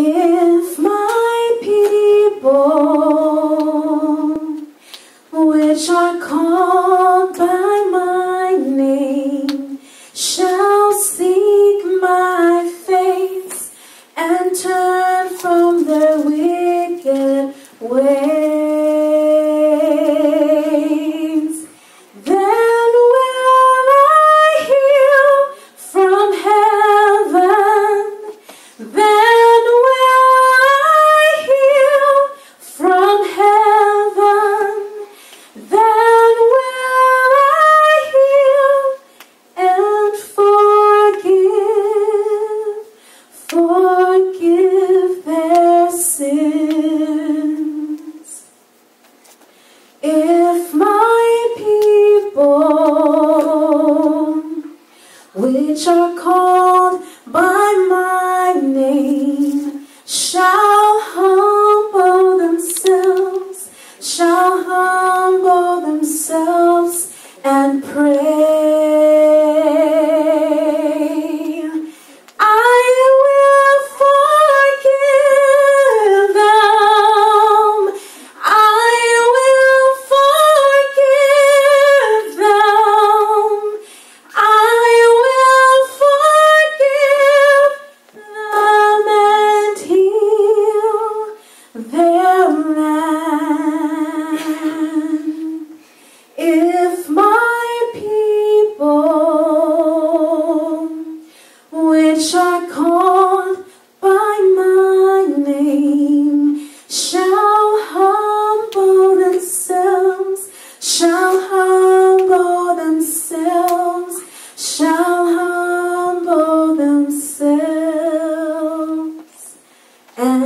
If my people, which are called by my name, shall seek my face and turn from their wicked ways, then will I hear from heaven. Then will I hear from heaven. Then will I hear and forgive their sins. If my people, which are called by my name, shall humble themselves and pray, I will forgive them. I will forgive them. I will forgive them and heal their land. If my people, which are called by my name, shall humble themselves and